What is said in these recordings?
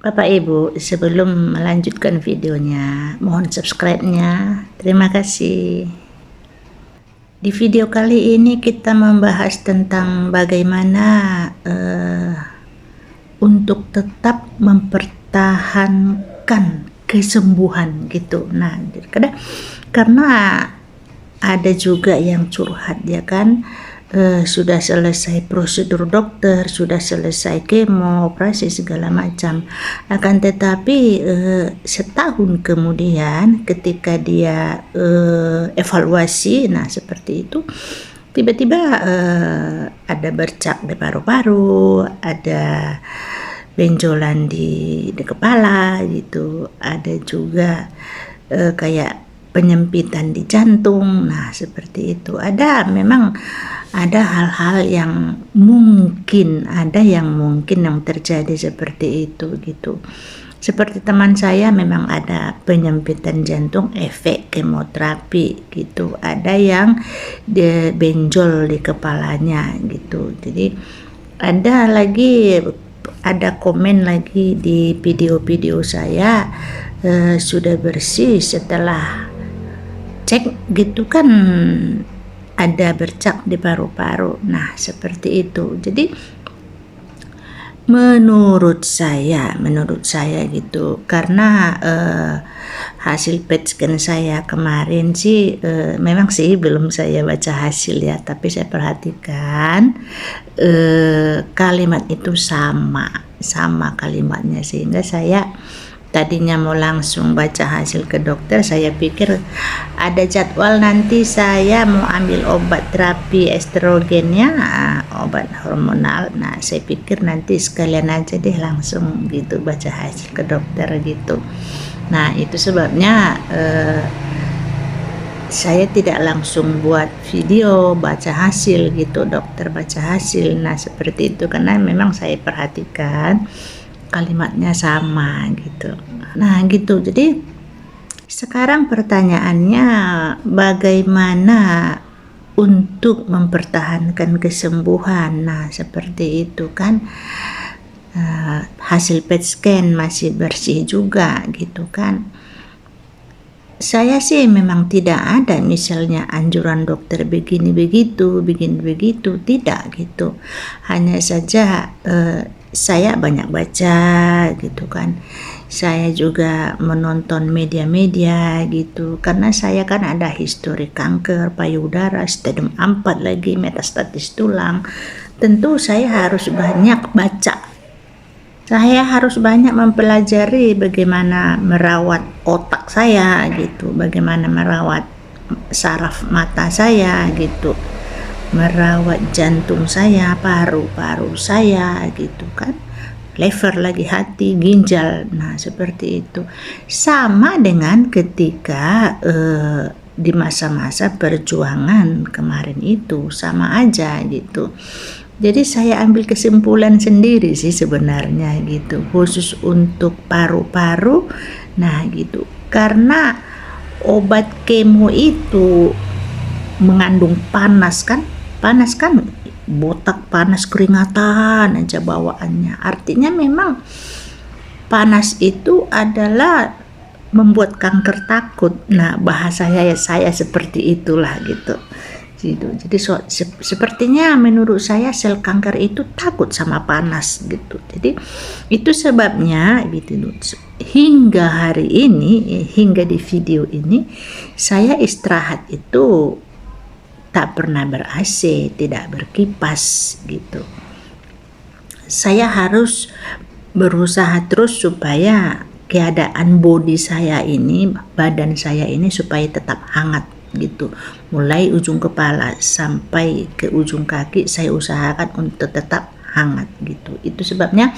Bapak Ibu, sebelum melanjutkan videonya, mohon subscribe-nya. Terima kasih. Di video kali ini kita membahas tentang bagaimana untuk tetap mempertahankan kesembuhan gitu. Nah, karena ada juga yang curhat ya kan, sudah selesai prosedur dokter, sudah selesai kemo, operasi segala macam, akan tetapi setahun kemudian ketika dia evaluasi, nah seperti itu, tiba-tiba ada bercak di paru-paru, ada benjolan di kepala gitu, ada juga kayak penyempitan di jantung. Nah seperti itu, memang ada hal-hal yang mungkin yang terjadi seperti itu gitu. Seperti teman saya memang ada penyempitan jantung efek kemoterapi gitu, ada yang benjol di kepalanya gitu. Jadi ada komen lagi di video-video saya, sudah bersih, setelah cek gitu kan ada bercak di paru-paru. Nah seperti itu. Jadi menurut saya gitu, karena hasil PET scan saya kemarin sih, memang sih belum saya baca hasil ya, tapi saya perhatikan kalimat itu sama kalimatnya, sehingga saya tadinya mau langsung baca hasil ke dokter. Saya pikir ada jadwal nanti saya mau ambil obat terapi estrogennya, obat hormonal. Nah saya pikir nanti sekalian aja deh langsung gitu baca hasil ke dokter gitu. Nah itu sebabnya saya tidak langsung buat video baca hasil gitu, dokter baca hasil. Nah seperti itu, karena memang saya perhatikan kalimatnya sama gitu. Nah gitu. Jadi sekarang pertanyaannya, bagaimana untuk mempertahankan kesembuhan? Nah seperti itu kan, hasil PET scan masih bersih juga gitu kan. Saya sih memang tidak ada misalnya anjuran dokter begini begitu, tidak gitu. Hanya saja saya banyak baca gitu kan. Saya juga menonton media-media gitu, karena saya kan ada histori kanker payudara stadium 4 lagi, metastatis tulang. Tentu saya harus banyak baca. Saya harus banyak mempelajari bagaimana merawat otak saya gitu, bagaimana merawat saraf mata saya gitu, merawat jantung saya, paru-paru saya gitu kan, lever lagi, hati, ginjal. Nah seperti itu. Sama dengan ketika di masa-masa perjuangan kemarin itu, sama aja gitu. Jadi saya ambil kesimpulan sendiri sih sebenarnya gitu, khusus untuk paru-paru. Nah gitu, karena obat kemo itu mengandung panas kan, botak panas, keringatan aja bawaannya. Artinya memang panas itu adalah membuat kanker takut. Nah bahasa saya seperti itulah gitu. Jadi sepertinya menurut saya sel kanker itu takut sama panas gitu. Jadi itu sebabnya gitu. Hingga hari ini, hingga di video ini, saya istirahat itu tak pernah ber-AC, tidak berkipas gitu. Saya harus berusaha terus supaya keadaan body saya ini, badan saya ini supaya tetap hangat gitu. Mulai ujung kepala sampai ke ujung kaki saya usahakan untuk tetap hangat gitu. Itu sebabnya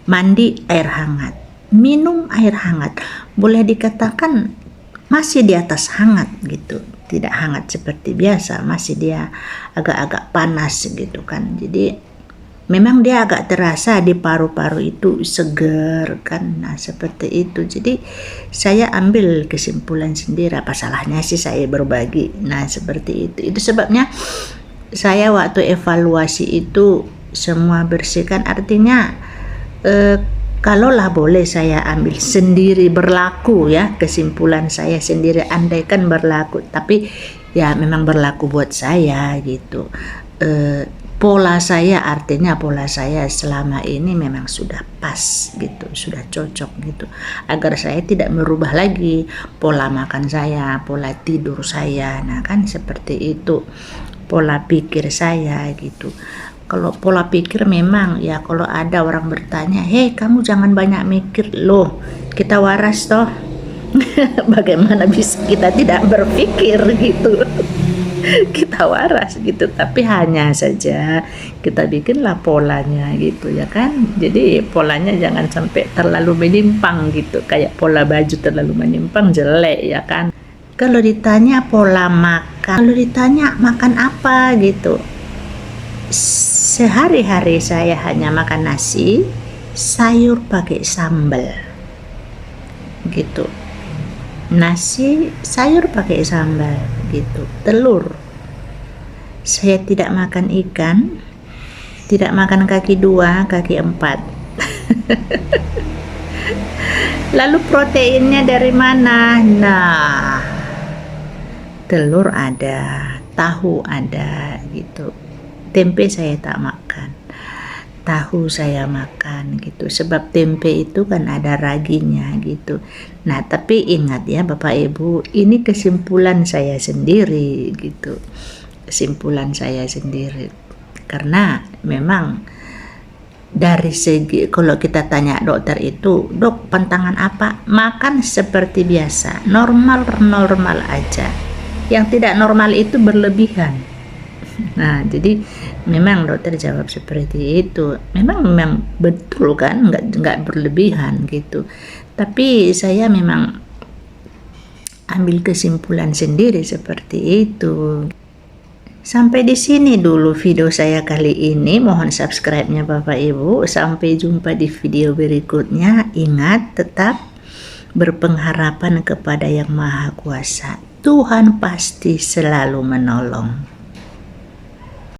mandi air hangat, minum air hangat, boleh dikatakan masih di atas hangat gitu, tidak hangat seperti biasa, masih dia agak-agak panas gitu kan. Jadi memang dia agak terasa di paru-paru itu seger kan. Nah seperti itu. Jadi saya ambil kesimpulan sendiri, apa salahnya sih saya berbagi. Nah seperti itu. Itu sebabnya saya waktu evaluasi itu semua bersihkan, artinya Kalaulah boleh saya ambil sendiri berlaku ya, kesimpulan saya sendiri, andaikan berlaku, tapi ya memang berlaku buat saya gitu. Pola saya, artinya pola saya selama ini memang sudah pas gitu, sudah cocok gitu, agar saya tidak merubah lagi pola makan saya, pola tidur saya. Nah kan seperti itu pola pikir saya gitu. Kalau pola pikir memang ya, kalau ada orang bertanya, hei kamu jangan banyak mikir, loh kita waras toh. Bagaimana bisa kita tidak berpikir gitu. Kita waras gitu, tapi hanya saja kita bikinlah polanya gitu ya kan. Jadi polanya jangan sampai terlalu menyimpang gitu, kayak pola baju terlalu menyimpang jelek ya kan. Kalau ditanya pola makan, kalau ditanya makan apa gitu, sehari-hari saya hanya makan nasi, sayur pakai sambal gitu. Nasi, sayur pakai sambal gitu. Telur. Saya tidak makan ikan, tidak makan kaki 2, kaki 4. Lalu proteinnya dari mana? Nah, telur ada, tahu ada gitu. Tempe saya tak makan, tahu saya makan gitu, sebab tempe itu kan ada raginya gitu. Nah tapi ingat ya Bapak Ibu, ini kesimpulan saya sendiri gitu, kesimpulan saya sendiri, karena memang dari segi, kalau kita tanya dokter itu, dok pantangan apa? Makan seperti biasa, normal aja, yang tidak normal itu berlebihan. Nah jadi memang dokter jawab seperti itu, memang betul kan, nggak berlebihan gitu. Tapi saya memang ambil kesimpulan sendiri seperti itu. Sampai di sini dulu video saya kali ini. Mohon subscribe-nya Bapak Ibu. Sampai jumpa di video berikutnya. Ingat, tetap berpengharapan kepada Yang Maha Kuasa. Tuhan pasti selalu menolong.